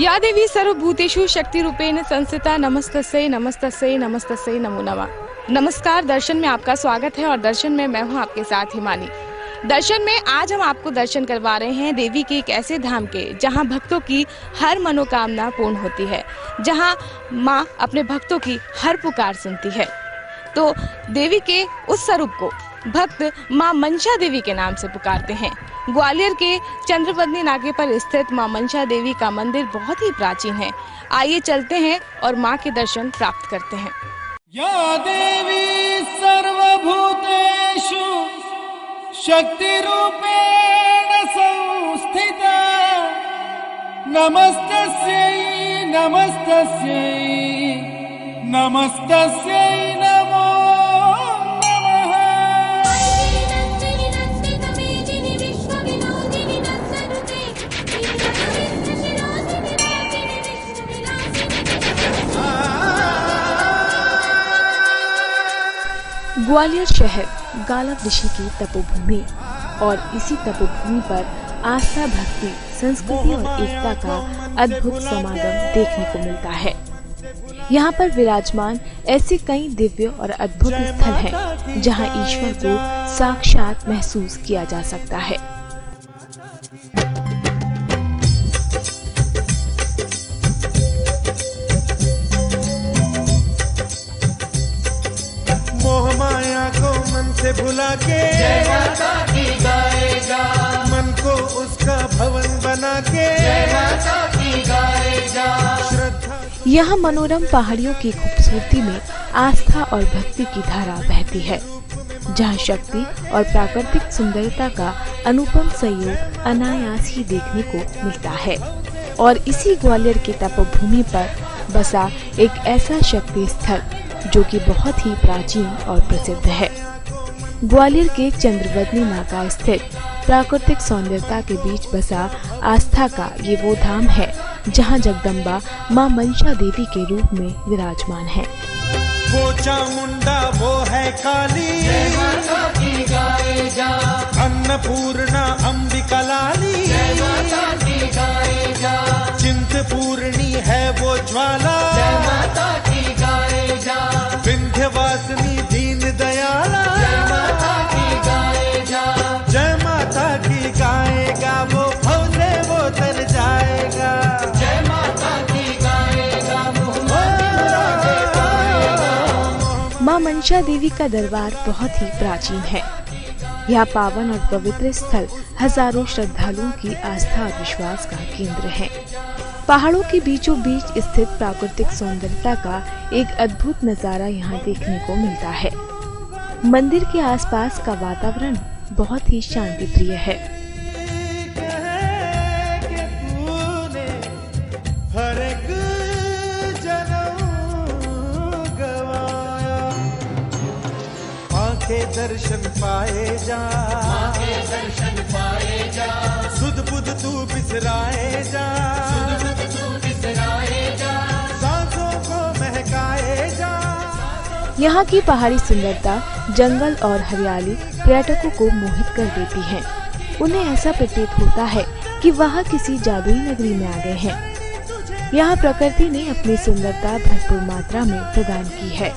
या देवी सर्वभूतेषु शक्ति रूपेण संस्थिता नमस्तस्यै नमस्तस्यै नमस्तस्यै नमो नमः। नमस्कार, दर्शन में आपका स्वागत है और दर्शन में मैं हूं आपके साथ हिमानी। दर्शन में आज हम आपको दर्शन करवा रहे हैं देवी के एक ऐसे धाम के जहां भक्तों की हर मनोकामना पूर्ण होती है, जहां मां अपने भक्तों की हर पुकार सुनती है। तो देवी के उस स्वरूप को भक्त मां मंशा देवी के नाम से पुकारते हैं। ग्वालियर के चंद्रवदनी नाके पर स्थित मां मंशा देवी का मंदिर बहुत ही प्राचीन है। आइए चलते हैं और मां के दर्शन प्राप्त करते हैं। या देवी सर्वभूतेषु शक्ति रूपेण संस्थिता नमस्तस्यै नमस्तस्यै नमस्तस्यै नमो नमः। ग्वालियर शहर गालव ऋषि की तपोभूमि और इसी तपोभूमि पर आस्था, भक्ति, संस्कृति और एकता का अद्भुत समागम देखने को मिलता है। यहाँ पर विराजमान ऐसे कई दिव्य और अद्भुत स्थल हैं, जहाँ ईश्वर को साक्षात महसूस किया जा सकता है। मोह माया को मन से भुला के जय माता की गाएगा, मन को उसका भवन बना के जय माता की गाएगा। श्रद्धा यहाँ मनोरम पहाड़ियों की खूबसूरती में आस्था और भक्ति की धारा बहती है, जहाँ शक्ति और प्राकृतिक सुंदरता का अनुपम संयोग अनायास ही देखने को मिलता है। और इसी ग्वालियर की तपोभूमि पर बसा एक ऐसा शक्ति स्थल जो कि बहुत ही प्राचीन और प्रसिद्ध है। ग्वालियर के चंद्रवदनी नाका स्थित प्राकृतिक सौंदर्यता के बीच बसा आस्था का ये वो धाम है, जहां जगदम्बा मां मंशा देवी के रूप में विराजमान है। वो चामुंडा वो है काली, जय माता की गाएगा। अन्नपूर्णा अंबिका लाली, जय माता की गाएगा। चिंतपूर्णी है वो ज्वाला, जय माता की गाएगा। विंध्यवासिनी दीन दयाला, जय माता की गाएगा। जय माता की गाएगा, वो भव से वो तर जाएगा। जय माता की गाएगा, मां मंशा देवी का दरबार बहुत ही प्राचीन है। यह पावन और पवित्र स्थल हजारों श्रद्धालुओं की आस्था और विश्वास का केंद्र है। पहाड़ों के बीचों बीच स्थित प्राकृतिक सौंदर्यता का एक अद्भुत नजारा यहाँ देखने को मिलता है। मंदिर के आसपास का वातावरण बहुत ही शांति प्रिय है। हर एक जन्म गवाया, आंखें दर्शन पाए जा, आंखें दर्शन पाए जा। सुध बुध तू बिसराए जा, सुध बुध तू बिसराए जा। सांसों को महकाए जा। यहाँ की पहाड़ी सुंदरता, जंगल और हरियाली पर्यटकों को मोहित कर देती है। उन्हें ऐसा प्रतीत होता है कि वह किसी जादुई नगरी में आ गए हैं। यहाँ प्रकृति ने अपनी सुंदरता भरपूर मात्रा में प्रदान की है।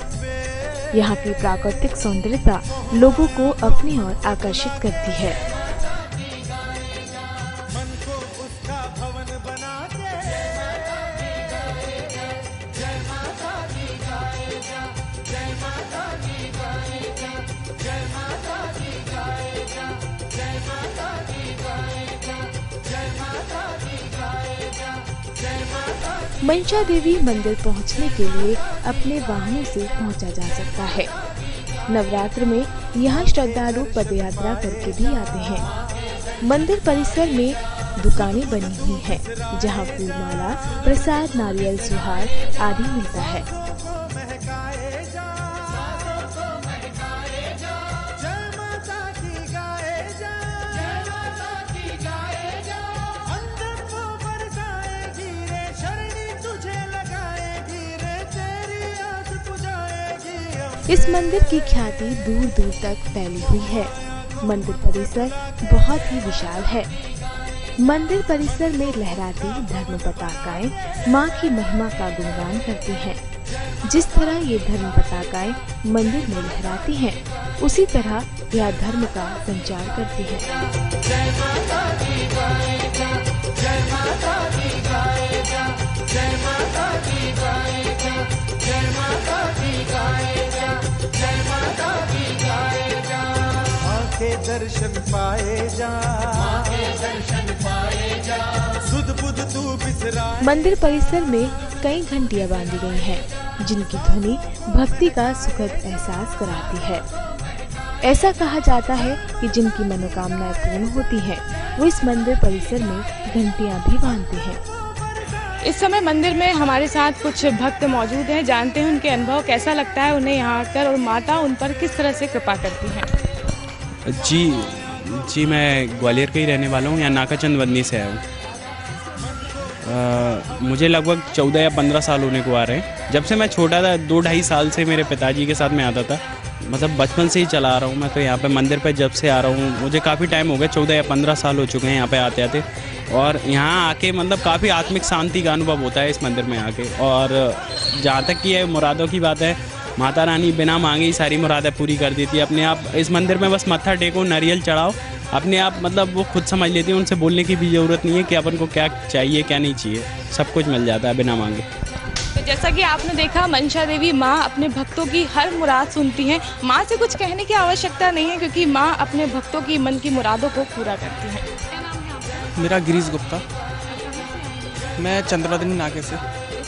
यहाँ की प्राकृतिक सौंदर्यता लोगों को अपनी ओर आकर्षित करती है। मन को उसका भवन बना के जय माता की गाएगा, जय माता की गाएगा, जय माता की गाएगा, जय माता की गाएगा, जय माता की गाएगा, जय माता। मंशा देवी मंदिर पहुंचने के लिए अपने वाहनों से पहुंचा जा सकता है। नवरात्र में यहाँ श्रद्धालु पदयात्रा करके भी आते हैं। मंदिर परिसर में दुकानें बनी हुई हैं, जहाँ फूलमाला, प्रसाद, नारियल, सुहार आदि मिलता है। इस मंदिर की ख्याति दूर दूर तक फैली हुई है। मंदिर परिसर बहुत ही विशाल है। मंदिर परिसर में लहराती धर्म पताकाएं मां की महिमा का गुणगान करती हैं। जिस तरह ये धर्म पताकाएं मंदिर में लहराती हैं, उसी तरह यह धर्म का संचार करती है। जय माता दी गाएगा, जय माता दी गाएगा, जय माता दी गाएगा, जय माता दी गाएगा, जय माता दी गाएगा। माँ के दर्शन पाए जा, माँ के दर्शन पाए जा, सुध बुध तू बिसराए। मंदिर परिसर में कई घंटियां बांधी गई हैं, जिनकी ध्वनि भक्ति का सुखद एहसास कराती है। ऐसा कहा जाता है कि जिनकी मनोकामनाएं पूर्ण होती हैं, वो इस मंदिर परिसर में घंटियां भी बांधते हैं। इस समय मंदिर में हमारे साथ कुछ भक्त मौजूद हैं, जानते हैं उनके अनुभव कैसा लगता है उन्हें यहाँ आकर, और माता उन पर किस तरह से कृपा करती हैं। जी मैं ग्वालियर का ही रहने वाला हूँ, यहाँ नाकाचंद वदनी से आया हूँ। मुझे लगभग 14 या 15 साल होने को आ रहे हैं। जब से मैं छोटा था, 2-2.5 साल से मेरे पिताजी के साथ मैं आता था, मतलब बचपन से ही चला आ रहा हूँ मैं। तो यहाँ पे मंदिर पे जब से आ रहा हूँ, मुझे काफ़ी टाइम हो गया, 14 या 15 साल हो चुके हैं यहाँ पे आते आते। और यहाँ आके मतलब काफ़ी आत्मिक शांति का अनुभव होता है इस मंदिर में आके। और जहाँ तक कि ये मुरादों की बात है, माता रानी बिना मांगे ही सारी मुरादें पूरी कर देती है अपने आप। इस मंदिर में बस मत्था टेको, नारियल चढ़ाओ, अपने आप मतलब वो खुद समझ लेती है। उनसे बोलने की भी ज़रूरत नहीं है कि अपन को क्या चाहिए क्या नहीं चाहिए, सब कुछ मिल जाता है बिना मांगे। तो जैसा कि आपने देखा, मनसा देवी माँ अपने भक्तों की हर मुराद सुनती हैं। माँ से कुछ कहने की आवश्यकता नहीं है, क्योंकि माँ अपने भक्तों की मन की मुरादों को पूरा करती हैं। क्या नाम है आपका? मेरा गिरीश गुप्ता। मैं चंद्रवदनी नाके से। इस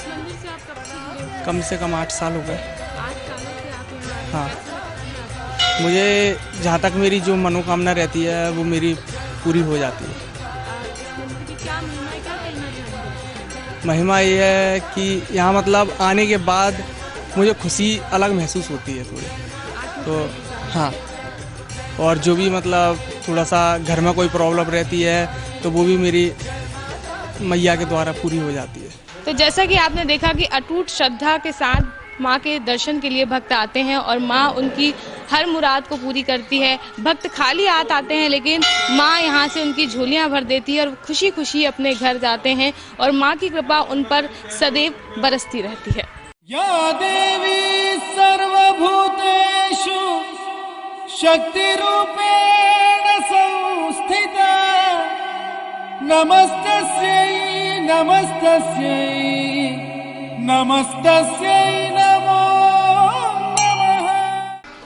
मंदिर से आप कब से जुड़े हो? कम से कम 8 साल हो गए। 8 सालों से आप यहाँ हाँ। कैसा लगता है आपको? मुझे जहाँ तक मेरी जो मनोकामना रहती है वो मेरी पूरी हो जाती है। इस मंदिर की क्या महिमा है, क्या कहना चाहेंगे? महिमा ये है कि यहाँ मतलब आने के बाद मुझे खुशी अलग महसूस होती है थोड़ी। तो हाँ, और जो भी मतलब थोड़ा सा घर में कोई प्रॉब्लम रहती है तो वो भी मेरी मैया के द्वारा पूरी हो जाती है। तो जैसा कि आपने देखा कि अटूट श्रद्धा के साथ माँ के दर्शन के लिए भक्त आते हैं, और माँ उनकी हर मुराद को पूरी करती है। भक्त खाली हाथ आते हैं, लेकिन माँ यहाँ से उनकी झोलियाँ भर देती है और खुशी खुशी अपने घर जाते हैं, और माँ की कृपा उन पर सदैव बरसती रहती है। या देवी सर्वभूतेषु शक्तिरूपेण संस्थिता, नमस्तस्यै नमस्तस्यै नमस्तस्यै नमो नमः।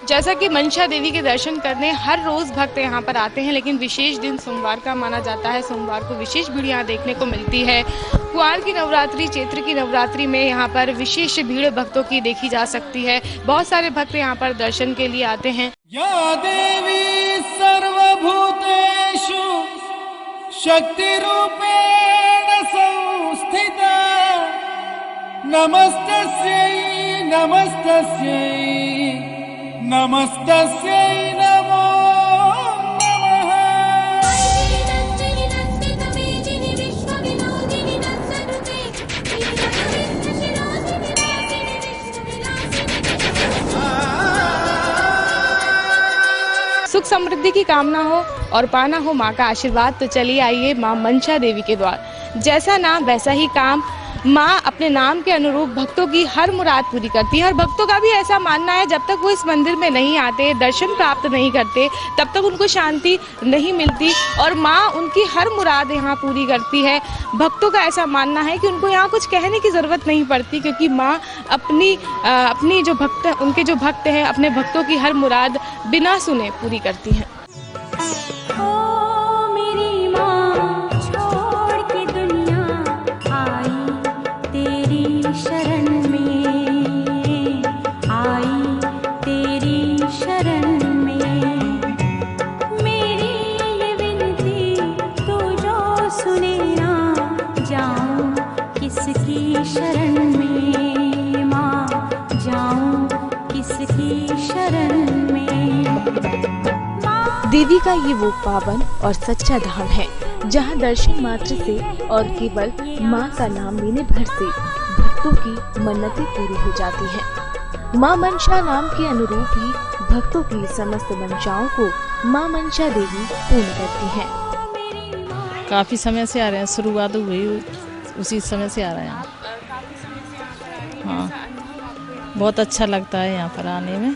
जैसा कि मनसा देवी के दर्शन करने हर रोज भक्त यहाँ पर आते हैं, लेकिन विशेष दिन सोमवार का माना जाता है। सोमवार को विशेष भीड़ यहाँ देखने को मिलती है। कुआर की नवरात्रि, चैत्र की नवरात्रि में यहाँ पर विशेष भीड़ भक्तों की देखी जा सकती है। बहुत सारे भक्त यहाँ पर दर्शन के लिए आते हैं। या देवी सर्वभूतेषु शक्तिरूपेण संस्थिता, नमस्तस्यै नमस्तस्यै नमस्तस्यै नमो नमः। सुख समृद्धि की कामना हो और पाना हो माँ का आशीर्वाद, तो चलिए आइए माँ मनसा देवी के द्वार। जैसा नाम वैसा ही काम। माँ अपने नाम के अनुरूप भक्तों की हर मुराद पूरी करती है, और भक्तों का भी ऐसा मानना है, जब तक वो इस मंदिर में नहीं आते, दर्शन प्राप्त नहीं करते, तब तक उनको शांति नहीं मिलती, और माँ उनकी हर मुराद यहाँ पूरी करती है। भक्तों का ऐसा मानना है कि उनको यहाँ कुछ कहने की ज़रूरत नहीं पड़ती, क्योंकि माँ अपनी जो भक्त, उनके जो भक्त हैं, अपने भक्तों की हर मुराद बिना सुने पूरी करती हैं। देवी का ये वो पावन और सच्चा धाम है, जहाँ दर्शन मात्र से और केवल माँ का नाम लेने भर से भक्तों की मन्नतें पूरी हो जाती हैं। माँ मनसा नाम के अनुरूप ही भक्तों की समस्त मंशाओं को माँ मनसा देवी पूर्ण करती हैं। काफ़ी समय से आ रहे हैं, शुरुआत हुई उसी समय से आ रहे हैं यहाँ। हाँ, बहुत अच्छा लगता है यहाँ पर आने में।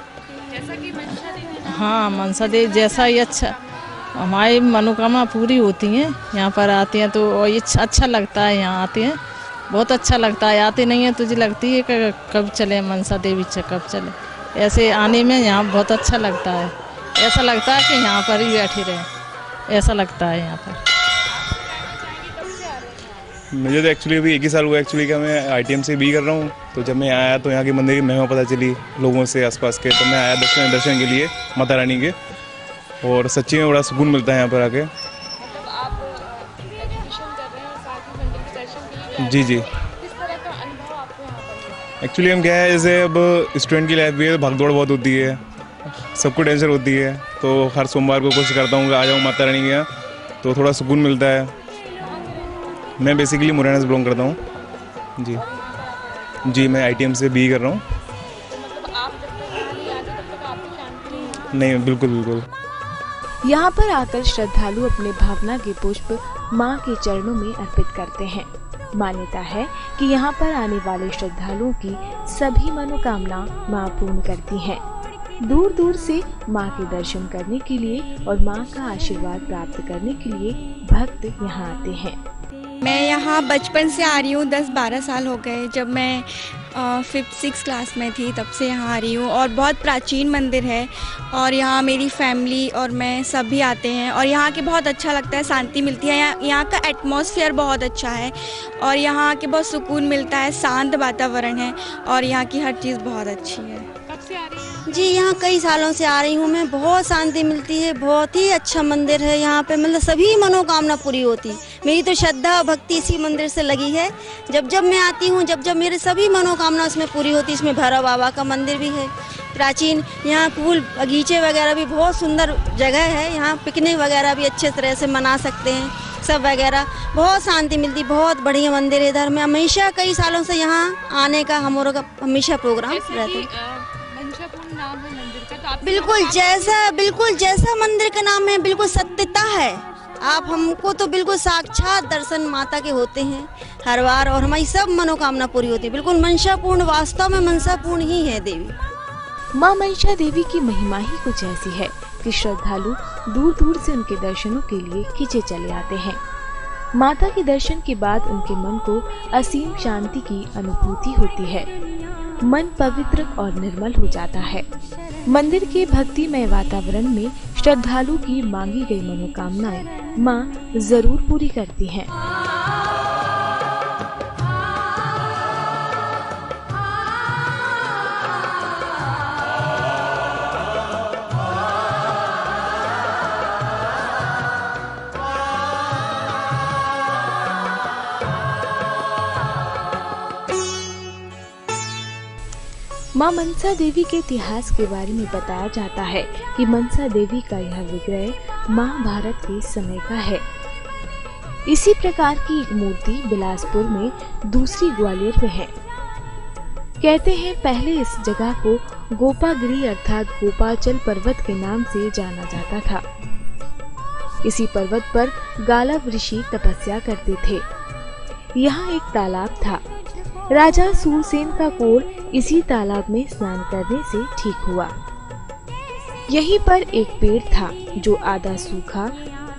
हाँ, मनसा देवी जैसा ही अच्छा, हमारी मनोकामना पूरी होती हैं यहाँ पर आते हैं तो, और ये अच्छा लगता है यहाँ आते हैं, बहुत अच्छा लगता है। आते नहीं है तुझे लगती है कि कब चले मनसा देवी कब चले, ऐसे आने में यहाँ बहुत अच्छा लगता है। ऐसा लगता है कि यहाँ पर ही बैठे रहे, ऐसा लगता है यहाँ पर। मुझे तो एक्चुअली अभी 1 ही साल हुआ एक्चुअली का, मैं ITM से बी कर रहा हूँ। तो जब मैं आया तो यहाँ के मंदिर की महिमा पता चली लोगों से आसपास के, तो मैं आया दर्शन के लिए माता रानी के, और सच्ची में बड़ा सुकून मिलता है यहाँ पर आके। जी जी, एक्चुअली हम क्या है, जैसे अब स्टूडेंट की लाइफ भी है, भाग दौड़ बहुत होती है, सबको टेंशन होती है, तो हर सोमवार को कोशिश करता हूँ कि आ जाऊँ माता रानी के यहाँ, तो थोड़ा सुकून मिलता है। मैं बेसिकली मुरैना से बिलोंग करता हूँ। जी, मैं ITM से बी कर रहा हूँ। नहीं, बिल्कुल। यहाँ पर आकर श्रद्धालु अपने भावना के पुष्प माँ के चरणों में अर्पित करते हैं। मान्यता है कि यहाँ पर आने वाले श्रद्धालुओं की सभी मनोकामना माँ पूर्ण करती हैं। दूर दूर से माँ के दर्शन करने के लिए और माँ का आशीर्वाद प्राप्त करने के लिए भक्त यहाँ आते हैं। मैं यहाँ बचपन से आ रही हूँ, 10-12 साल हो गए। जब मैं 5th-6th क्लास में थी तब से यहाँ आ रही हूँ, और बहुत प्राचीन मंदिर है, और यहाँ मेरी फैमिली और मैं सभी आते हैं, और यहाँ के बहुत अच्छा लगता है, शांति मिलती है। यहाँ का एटमॉस्फेयर बहुत अच्छा है, और यहाँ के बहुत सुकून मिलता है, शांत वातावरण है, और यहाँ की हर चीज़ बहुत अच्छी है। कब से आ रही हैं? जी, यहाँ कई सालों से आ रही हूँ मैं, बहुत शांति मिलती है, बहुत ही अच्छा मंदिर है यहाँ पे, मतलब सभी मनोकामना पूरी होती है। मेरी तो श्रद्धा और भक्ति इसी मंदिर से लगी है। जब मैं आती हूँ, जब मेरे सभी मनोकामना उसमें पूरी होती है। इसमें भैरव बाबा का मंदिर भी है प्राचीन, यहाँ फूल बगीचे वगैरह भी, बहुत सुंदर जगह है। यहाँ पिकनिक वगैरह भी अच्छे तरह से मना सकते हैं, सब वगैरह, बहुत शांति मिलती, बहुत बढ़िया मंदिर है। इधर में हमेशा कई सालों से यहाँ आने का हम लोग का हमेशा प्रोग्राम रहता है। नाम है मंदिर का, तो आप बिल्कुल जैसा मंदिर का नाम है, बिल्कुल सत्यता है। आप हमको तो बिल्कुल साक्षात दर्शन माता के होते हैं हर बार, और हमारी सब मनोकामना पूरी होती है। बिल्कुल मनसा पूर्ण, वास्तव में मनसा पूर्ण ही है देवी। माँ मनसा देवी की महिमा ही कुछ ऐसी है कि श्रद्धालु दूर दूर से उनके दर्शनों के लिए खींचे चले आते हैं। माता के दर्शन के बाद उनके मन को असीम शांति की अनुभूति होती है, मन पवित्र और निर्मल हो जाता है। मंदिर के भक्तिमय वातावरण में श्रद्धालु की मांगी गई मनोकामनाएं माँ जरूर पूरी करती हैं। माँ मनसा देवी के इतिहास के बारे में बताया जाता है कि मनसा देवी का यह विग्रह महाभारत के समय का है। इसी प्रकार की एक मूर्ति बिलासपुर में दूसरी ग्वालियर में है। कहते हैं पहले इस जगह को गोपागिरी अर्थात गोपाचल पर्वत के नाम से जाना जाता था। इसी पर्वत पर गालव ऋषि तपस्या करते थे। यहाँ एक तालाब था। राजा सूरसेन का कोढ़ इसी तालाब में स्नान करने से ठीक हुआ। यहीं पर एक पेड़ था जो आधा सूखा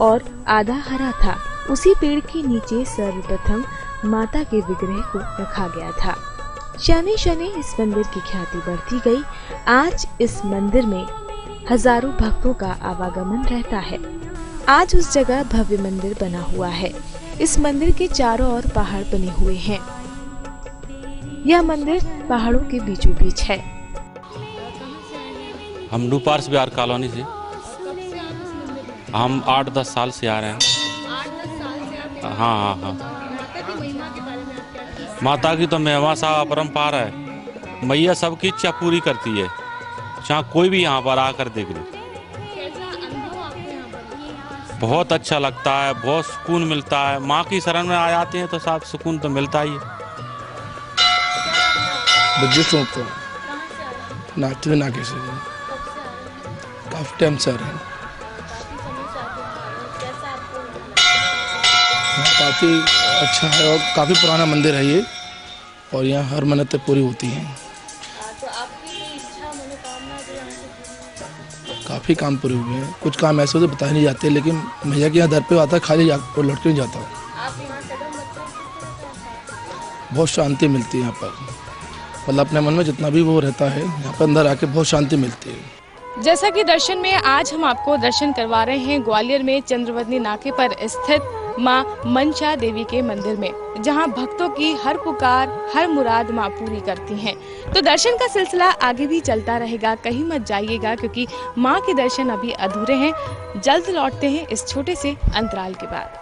और आधा हरा था। उसी पेड़ के नीचे सर्वप्रथम माता के विग्रह को रखा गया था। शनि शनि इस मंदिर की ख्याति बढ़ती गई। आज इस मंदिर में हजारों भक्तों का आवागमन रहता है। आज उस जगह भव्य मंदिर बना हुआ है। इस मंदिर के चारों ओर पहाड़ बने हुए हैं। यह मंदिर पहाड़ों के बीचों बीच है। हम डूपार्स बिहार कॉलोनी से, हम 8-10 साल से आ रहे हैं। हाँ। माता की तो महिमा सा अपरंपार है। मैया सबकी इच्छा पूरी करती है, चाहे कोई भी यहाँ पर आकर देख ले। बहुत अच्छा लगता है, बहुत सुकून मिलता है। माँ की शरण में आ जाते हैं तो साफ सुकून तो मिलता ही है। बुद्धिस्ट नागपुर नागे से काफ़ी टाइम से आ रहे हैं। काफ़ी अच्छा है और काफ़ी पुराना मंदिर है ये, और यहाँ हर मन्नतें पूरी होती हैं। तो आपकी इच्छा मनोकामना जो यहाँ से काफ़ी काम पूरे हुए हैं। कुछ काम ऐसे होते बताए नहीं जाते, लेकिन भैया के यहाँ दर पे आता है, खाली और लौट के नहीं जाता। आप यहाँ कदम रखते हैं, बहुत शांति मिलती है यहाँ पर, मतलब अपने मन में जितना भी वो रहता है यहाँ पर अंदर आके बहुत शांति मिलती है। जैसा कि दर्शन में आज हम आपको दर्शन करवा रहे हैं ग्वालियर में चंद्रवदनी नाके पर स्थित मां मनसा देवी के मंदिर में, जहां भक्तों की हर पुकार हर मुराद मां पूरी करती हैं। तो दर्शन का सिलसिला आगे भी चलता रहेगा, कहीं मत जाइएगा, क्योंकि मां के दर्शन अभी अधूरे हैं। जल्द लौटते हैं इस छोटे से अंतराल के बाद।